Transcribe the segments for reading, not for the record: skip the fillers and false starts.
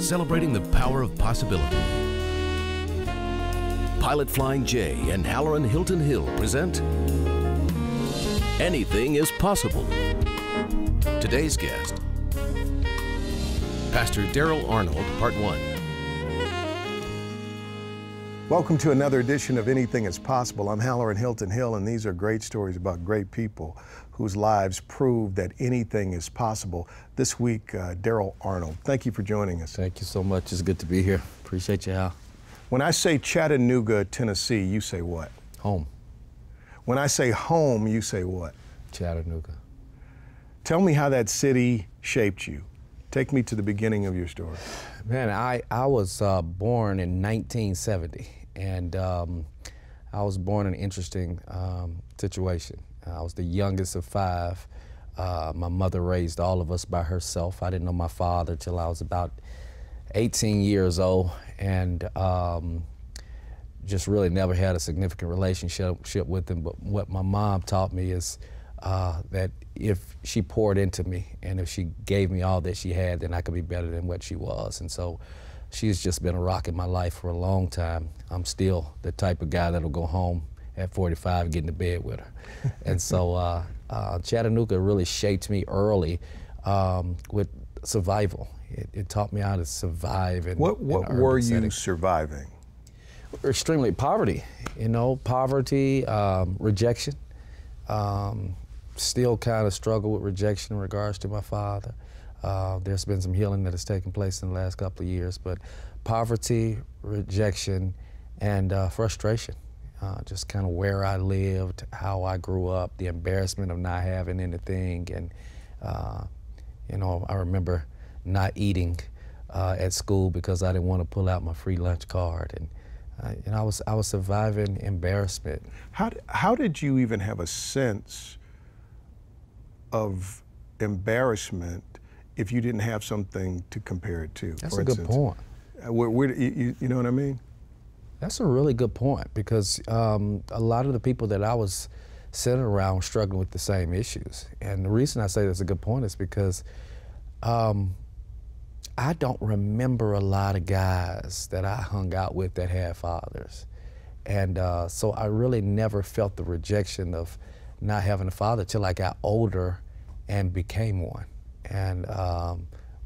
celebrating the power of possibility. Pilot Flying J and Halloran Hilton Hill present Anything is Possible. Today's guest, Pastor Daryl Arnold, Part 1. Welcome to another edition of Anything is Possible. I'm Halloran Hilton Hill, and these are great stories about great people whose lives prove that anything is possible. This week, Daryl Arnold. Thank you for joining us. Thank you so much. It's good to be here. Appreciate you, Hal. When I say Chattanooga, Tennessee, you say what? Home. When I say home, you say what? Chattanooga. Tell me how that city shaped you. Take me to the beginning of your story. Man, I was born in 1970, and I was born in an interesting situation. I was the youngest of five. My mother raised all of us by herself. I didn't know my father till I was about 18 years old, and just really never had a significant relationship with him. But what my mom taught me is that if she poured into me and if she gave me all that she had, then I could be better than what she was. And so she's just been a rock in my life for a long time. I'm still the type of guy that'll go home at 45 and get into bed with her. And so Chattanooga really shaped me early with survival. It taught me how to survive. What were you surviving? Extremely poverty, poverty, rejection. Still kind of struggle with rejection in regards to my father. There's been some healing that has taken place in the last couple of years, but poverty, rejection, and frustration. Just kind of where I lived, how I grew up, the embarrassment of not having anything, and I remember not eating at school because I didn't want to pull out my free lunch card, and I was surviving embarrassment. How did you even have a sense of embarrassment if you didn't have something to compare it to? That's a good point. You know what I mean? That's a really good point, because a lot of the people that I was sitting around were struggling with the same issues. And the reason I say that's a good point is because I don't remember a lot of guys that I hung out with that had fathers. And so I really never felt the rejection of not having a father till I got older and became one. And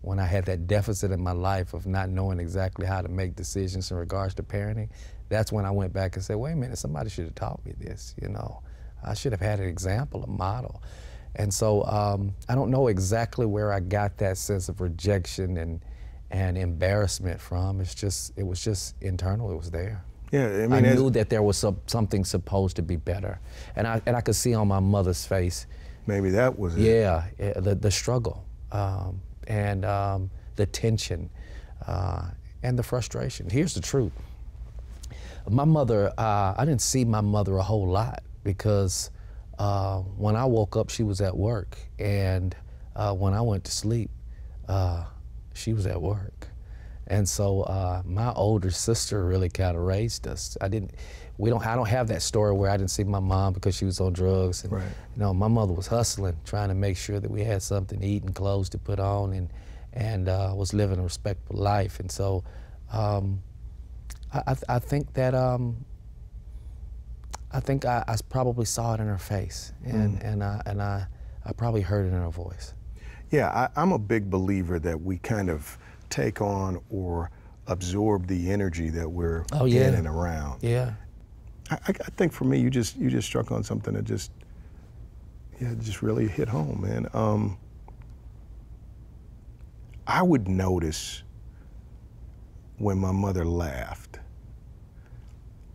when I had that deficit in my life of not knowing exactly how to make decisions in regards to parenting, that's when I went back and said, wait a minute, somebody should have taught me this, I should have had an example, a model. And so I don't know exactly where I got that sense of rejection and embarrassment from. It was just internal, it was there. Yeah, I knew that there was something supposed to be better. And I could see on my mother's face. Maybe that was it. Yeah, the struggle. And the tension and the frustration. Here's the truth. My mother, I didn't see my mother a whole lot because when I woke up, she was at work. And when I went to sleep, she was at work. And so my older sister really kind of raised us. I don't have that story where I didn't see my mom because she was on drugs. And, right. My mother was hustling, trying to make sure that we had something to eat and clothes to put on, and was living a respectful life. And so I think that I probably saw it in her face, and I probably heard it in her voice. Yeah, I'm a big believer that we kind of take on or absorb the energy that we're in and around. Yeah. I think for me, you just struck on something that just really hit home, man. I would notice when my mother laughed,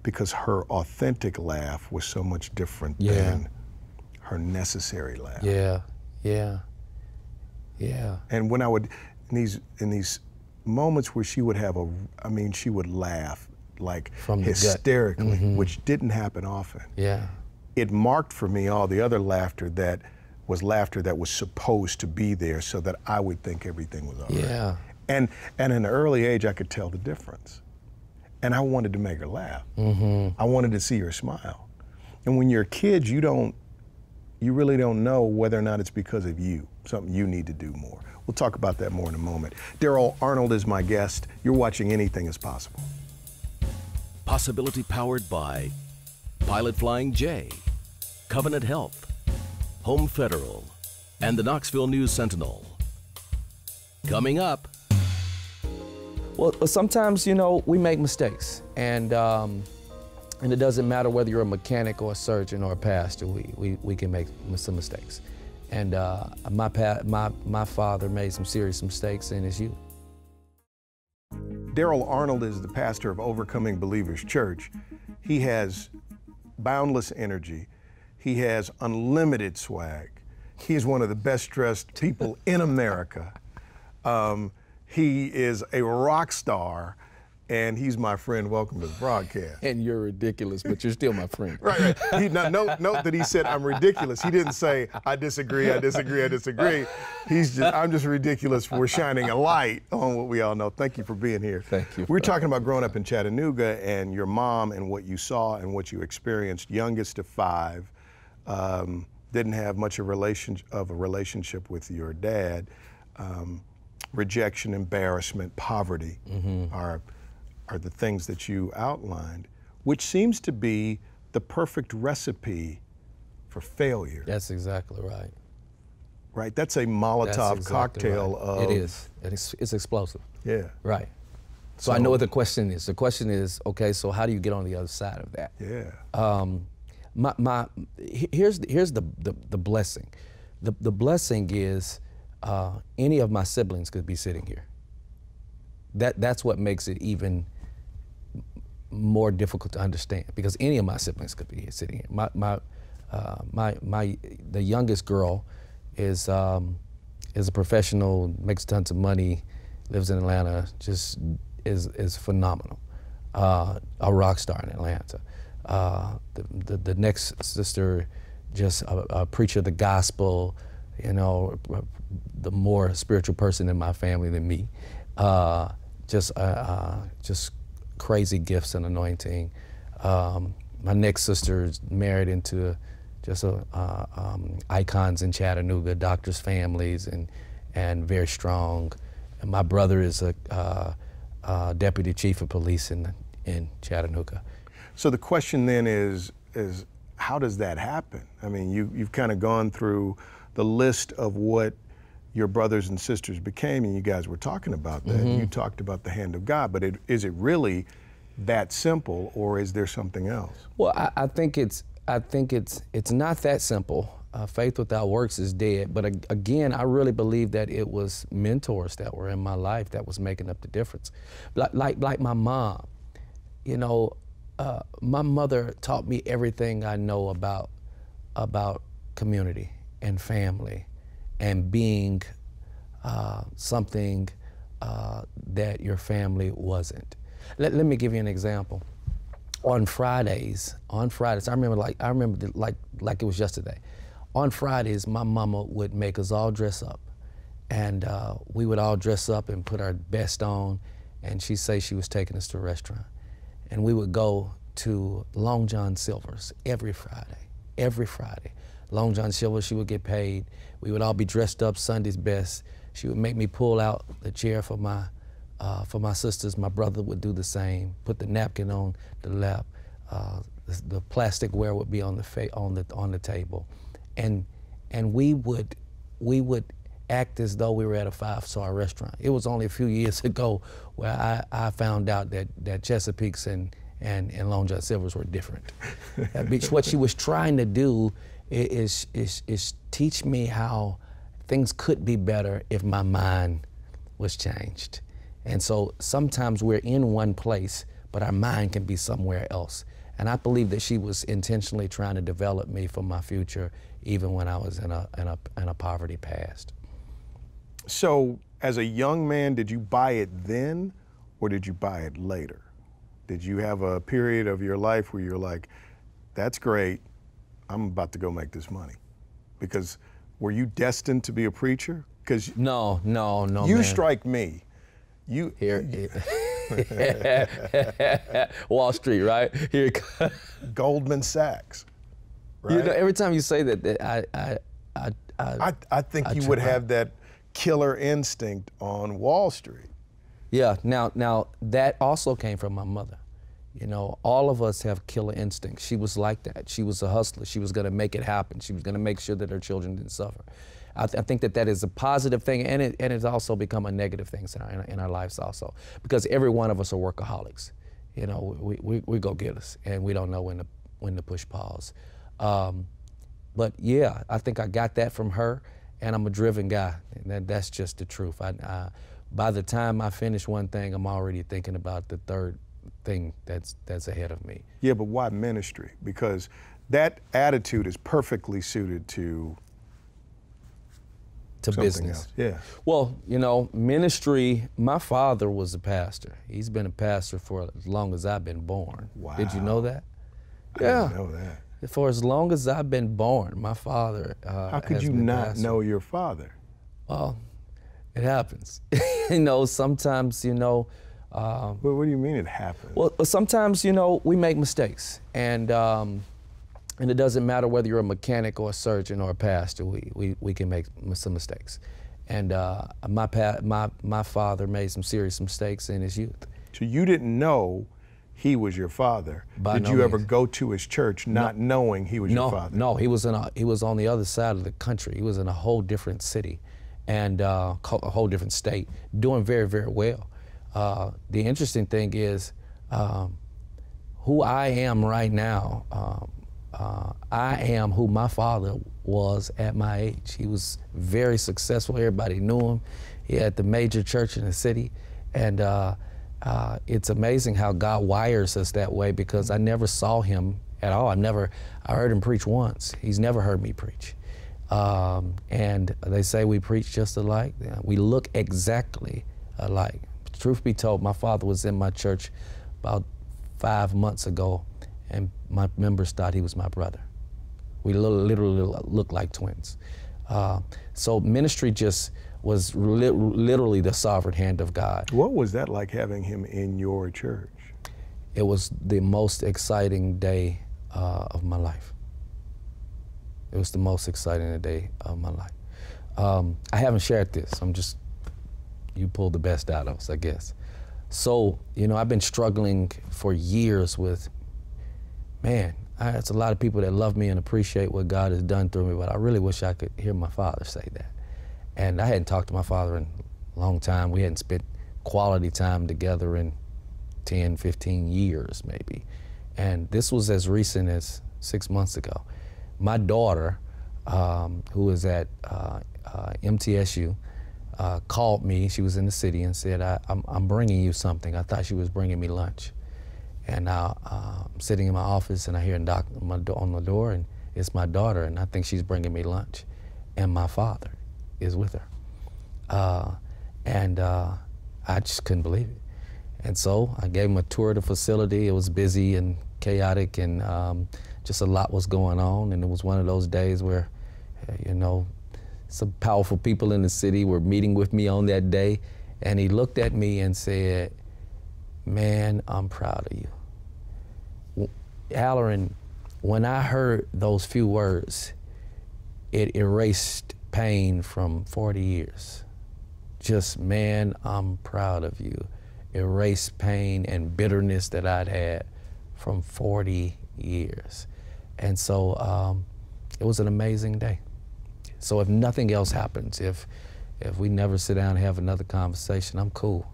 because her authentic laugh was so much different than her necessary laugh. Yeah. And when I would, in these moments where she would have she would laugh like from hysterically, which didn't happen often. Yeah. It marked for me all the other laughter that was supposed to be there so that I would think everything was all right. Yeah. And in an early age, I could tell the difference. And I wanted to make her laugh. I wanted to see her smile. And when you're kids, you don't you really don't know whether or not it's because of you, something you need to do more. We'll talk about that more in a moment. Daryl Arnold is my guest. You're watching Anything is Possible. Possibility powered by Pilot Flying J, Covenant Health, Home Federal, and the Knoxville News Sentinel. Coming up. Well, sometimes, you know, we make mistakes, and it doesn't matter whether you're a mechanic or a surgeon or a pastor, we can make some mistakes. And my father made some serious mistakes in his youth. Daryl Arnold is the pastor of Overcoming Believers Church. He has boundless energy. He has unlimited swag. He is one of the best dressed people in America. He is a rock star, and he's my friend. Welcome to the broadcast. And you're ridiculous, but you're still my friend. Right. Note that he said I'm ridiculous. He didn't say I disagree, I disagree, I disagree. I'm just ridiculous for shining a light on what we all know. Thank you for being here. Thank you. We're talking about growing up in Chattanooga and your mom and what you saw and what you experienced. Youngest of 5, didn't have much of a relationship with your dad. Rejection, embarrassment, poverty are the things that you outlined, which seems to be the perfect recipe for failure. That's exactly right. Right, that's a Molotov cocktail right. of... It is, it's explosive. Yeah. Right. So I know what the question is. The question is, okay, so how do you get on the other side of that? Yeah. Here's the blessing. The blessing is any of my siblings could be sitting here. That's what makes it even more difficult to understand, because any of my siblings could be sitting here. The youngest girl is a professional, makes tons of money, lives in Atlanta, just is phenomenal, a rock star in Atlanta. The next sister, just a preacher of the gospel, you know, the more spiritual person in my family than me. Just crazy gifts and anointing. My next sister is married into just icons in Chattanooga, doctors' families, and very strong. And my brother is a deputy chief of police in Chattanooga. So the question then is how does that happen? I mean, you've kind of gone through the list of what your brothers and sisters became, and you guys were talking about that. You talked about the hand of God, but is it really that simple, or is there something else? Well, I think it's not that simple. Faith without works is dead. But again, I really believe that it was mentors that were in my life that was making up the difference. Like my mom, you know, my mother taught me everything I know about community and family and being something that your family wasn't. Let me give you an example. On Fridays, I remember like it was yesterday. On Fridays, my mama would make us all dress up, and we would all dress up and put our best on, and she'd say she was taking us to a restaurant, and we would go to Long John Silver's every Friday. Every Friday, Long John Silver, she would get paid. We would all be dressed up, Sunday's best. She would make me pull out the chair for my sisters. My brother would do the same. Put the napkin on the lap. The plasticware would be on the table, and we would act as though we were at a 5-star restaurant. It was only a few years ago where I found out that Chesapeake's and Long John Silver's were different. What she was trying to do is teach me how things could be better if my mind was changed. And so sometimes we're in one place, but our mind can be somewhere else. And I believe that she was intentionally trying to develop me for my future, even when I was in a poverty past. So as a young man, did you buy it then, or did you buy it later? Did you have a period of your life where you're like, that's great, I'm about to go make this money? Because were you destined to be a preacher? Because no, you man. Strike me. You here. Wall Street, right? Here. Goldman Sachs. right? You know, every time you say that, I think you would have that killer instinct on Wall Street. Yeah, now that also came from my mother. You know, all of us have killer instincts. She was like that. She was a hustler. She was gonna make it happen. She was gonna make sure that her children didn't suffer. I think that is a positive thing, and it's also become a negative thing in our lives also, because every one of us are workaholics. You know, we go get us, and we don't know when to push pause. But yeah, I think I got that from her, and I'm a driven guy, and that's just the truth. By the time I finish one thing, I'm already thinking about the third thing that's ahead of me. Yeah, but why ministry? Because that attitude is perfectly suited to business. Else. Yeah. Well, you know, ministry, my father was a pastor. He's been a pastor for as long as I've been born. Wow. Did you know that? I didn't know that. For as long as I've been born, my father How could you not know your father? Well, it happens. You know, sometimes, you know. Well, what do you mean it happens? Well, sometimes, you know, we make mistakes. And it doesn't matter whether you're a mechanic or a surgeon or a pastor, we can make some mistakes. And my father made some serious mistakes in his youth. So you didn't know he was your father. Did you ever go to his church not knowing he was your father? No, he was on the other side of the country. He was in a whole different city and a whole different state, doing very, very well. The interesting thing is who I am right now. I am who my father was at my age. He was very successful. Everybody knew him. He had the major church in the city. And it's amazing how God wires us that way, because I never saw him at all. I heard him preach once. He's never heard me preach. And they say we preach just alike. We look exactly alike. Truth be told, my father was in my church about 5 months ago, and my members thought he was my brother. We literally looked like twins. So ministry just was literally the sovereign hand of God. What was that like, having him in your church? It was the most exciting day of my life. It was the most exciting day of my life. I haven't shared this. You pulled the best out of us, I guess. So, you know, I've been struggling for years with, man, it's a lot of people that love me and appreciate what God has done through me, but I really wish I could hear my father say that. And I hadn't talked to my father in a long time. We hadn't spent quality time together in 10, 15 years maybe. And this was as recent as 6 months ago. My daughter, who is at MTSU, called me. She was in the city and said, I'm bringing you something. I thought she was bringing me lunch. And now I'm sitting in my office and I hear a knock on the door, and it's my daughter, and I think she's bringing me lunch. And my father is with her. I just couldn't believe it. And so I gave him a tour of the facility. It was busy and chaotic, and just a lot was going on. And it was one of those days where, you know, some powerful people in the city were meeting with me on that day. And he looked at me and said, "Man, I'm proud of you." Halloran, when I heard those few words, it erased pain from 40 years. Just, "Man, I'm proud of you." Erased pain and bitterness that I'd had from 40 years. And so it was an amazing day. So if nothing else happens, if we never sit down and have another conversation, I'm cool.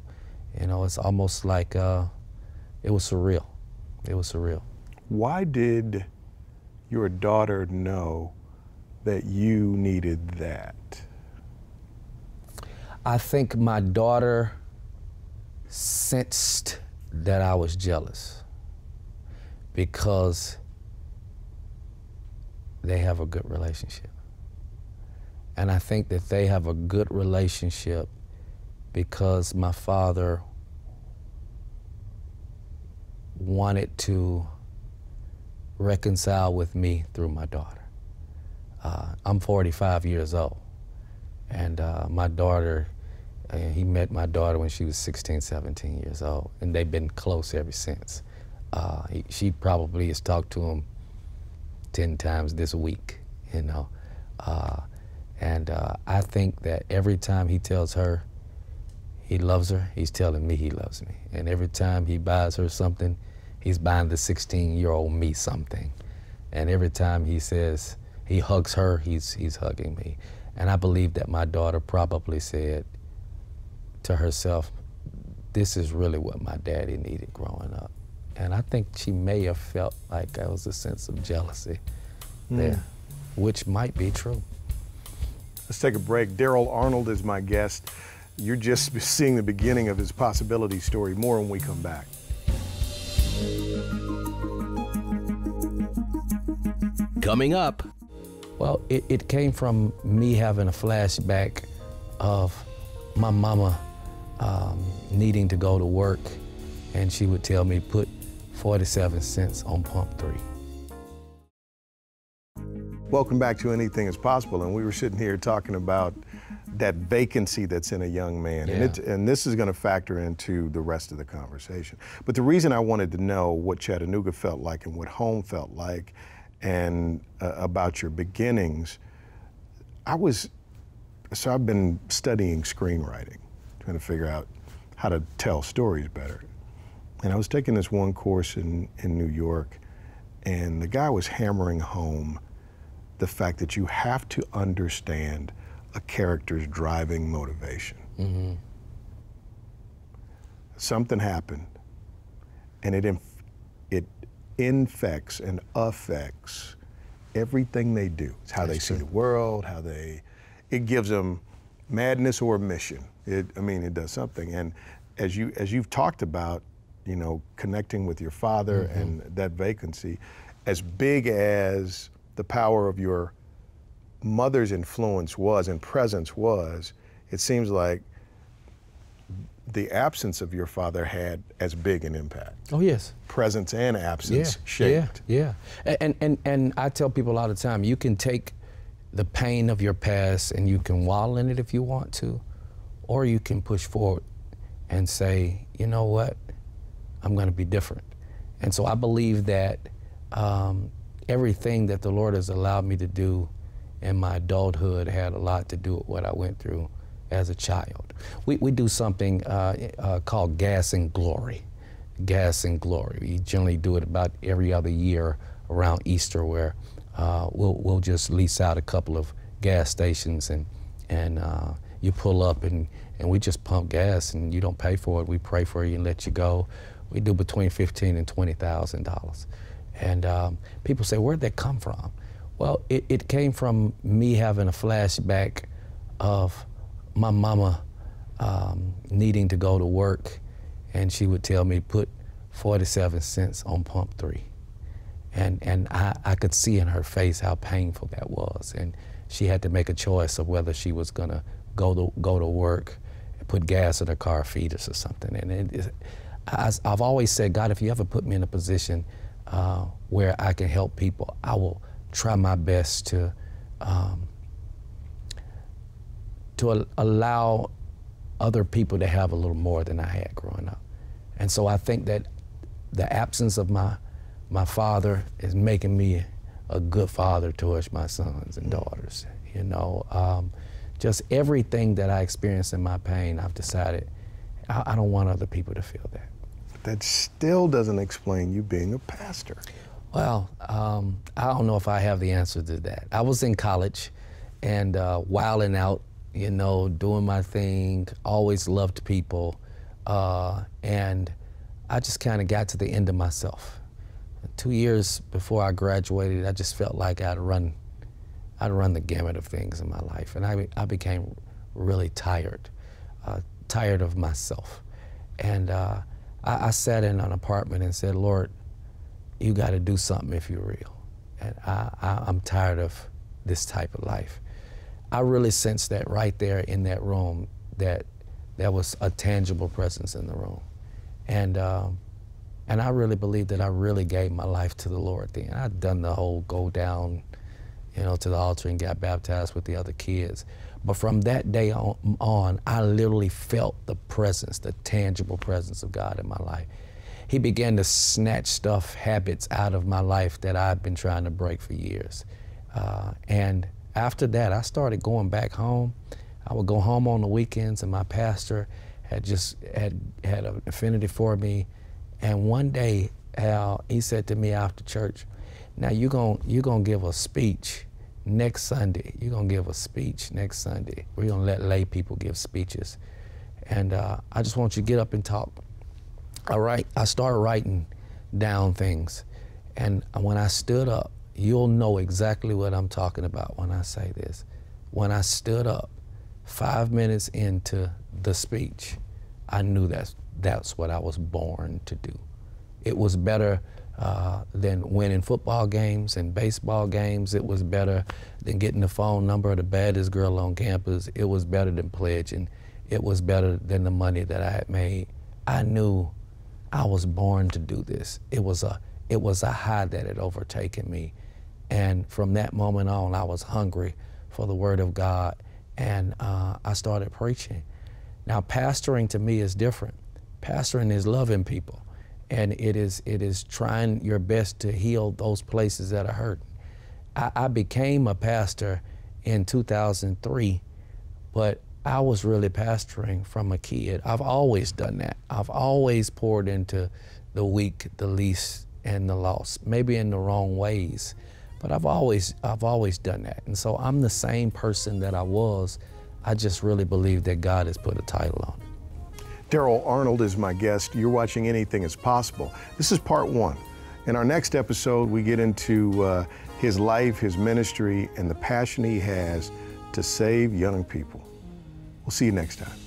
You know, it's almost like it was surreal. It was surreal. Why did your daughter know that you needed that? I think my daughter sensed that I was jealous because they have a good relationship. And I think that they have a good relationship because my father wanted to reconcile with me through my daughter. I'm 45 years old, and my daughter, he met my daughter when she was 16, 17 years old, and they've been close ever since. She probably has talked to him 10 times this week, you know. I think that every time he tells her he loves her, he's telling me he loves me. And every time he buys her something, he's buying the 16-year-old me something. And every time he says he hugs her, he's hugging me. And I believe that my daughter probably said to herself, this is really what my daddy needed growing up. And I think she may have felt like there was a sense of jealousy there, which might be true. Let's take a break. Daryl Arnold is my guest. You're just seeing the beginning of his possibility story. More when we come back. Coming up. Well, it came from me having a flashback of my mama needing to go to work, and she would tell me, put 47 cents on pump 3. Welcome back to Anything is Possible, and we were sitting here talking about that vacancy that's in a young man, Yeah. and this is going to factor into the rest of the conversation. But the reason I wanted to know what Chattanooga felt like and what home felt like, and about your beginnings, I've been studying screenwriting, trying to figure out how to tell stories better. And I was taking this one course in New York, and the guy was hammering home the fact that you have to understand a character's driving motivation. Mm-hmm. Something happened, and it infects and affects everything they do. It's how they see the world, it gives them madness or mission. It does something. And as you've talked about, you know, connecting with your father and that vacancy, as big as the power of your mother's influence was and presence was, it seems like the absence of your father had as big an impact. Oh, yes. Presence and absence shaped. Yeah. And I tell people all the time, you can take the pain of your past and you can wallow in it if you want to, or you can push forward and say, you know what, I'm going to be different. And so I believe that everything that the Lord has allowed me to do in my adulthood had a lot to do with what I went through as a child. We do something called Gas and Glory. Gas and Glory. We generally do it about every other year around Easter, where we'll just lease out a couple of gas stations, and you pull up and we just pump gas, and you don't pay for it. We pray for you and let you go. We do between $15,000 and $20,000. And people say, where'd that come from? Well, it came from me having a flashback of my mama needing to go to work, and she would tell me, put 47 cents on pump 3. And I could see in her face how painful that was. And she had to make a choice of whether she was gonna go to work and put gas in her car, feed us or something. And I've always said, God, if you ever put me in a position where I can help people, I will try my best to allow other people to have a little more than I had growing up. And so I think that the absence of my father is making me a good father towards my sons and daughters. You know, just everything that I experienced in my pain, I've decided I don't want other people to feel that. That still doesn't explain you being a pastor. Well, I don't know if I have the answer to that. I was in college and wilding out, you know, doing my thing, always loved people, and I just kind of got to the end of myself. 2 years before I graduated, I just felt like I'd run the gamut of things in my life, and I became really tired of myself. And I sat in an apartment and said, Lord, you got to do something if you're real. And I'm tired of this type of life. I really sensed that right there in that room, that there was a tangible presence in the room. And I really believe that I really gave my life to the Lord then. I'd done the whole go down, you know, to the altar and got baptized with the other kids. But from that day on, I literally felt the presence, the tangible presence of God in my life. he began to snatch habits out of my life that I've been trying to break for years. And after that, I started going back home. I would go home on the weekends, and my pastor had an affinity for me. And one day, Al, he said to me after church, "Now you're gonna give a speech next Sunday. You're gonna give a speech next Sunday. We're gonna let lay people give speeches, and I just want you to get up and talk." All right, I started writing down things, and when I stood up, you'll know exactly what I'm talking about when I say this. When I stood up, 5 minutes into the speech, I knew that's what I was born to do. It was better than winning football games and baseball games. It was better than getting the phone number of the baddest girl on campus. It was better than pledging. It was better than the money that I had made. I knew I was born to do this. It was a high that had overtaken me. And from that moment on, I was hungry for the Word of God, and I started preaching. Now, pastoring to me is different. Pastoring is loving people, and it is trying your best to heal those places that are hurt. I became a pastor in 2003, but I was really pastoring from a kid. I've always done that. I've always poured into the weak, the least, and the lost, maybe in the wrong ways, but I've always done that. And so I'm the same person that I was. I just really believe that God has put a title on it. Daryl Arnold is my guest. You're watching Anything is Possible. This is part one. In our next episode, we get into his life, his ministry, and the passion he has to save young people. We'll see you next time.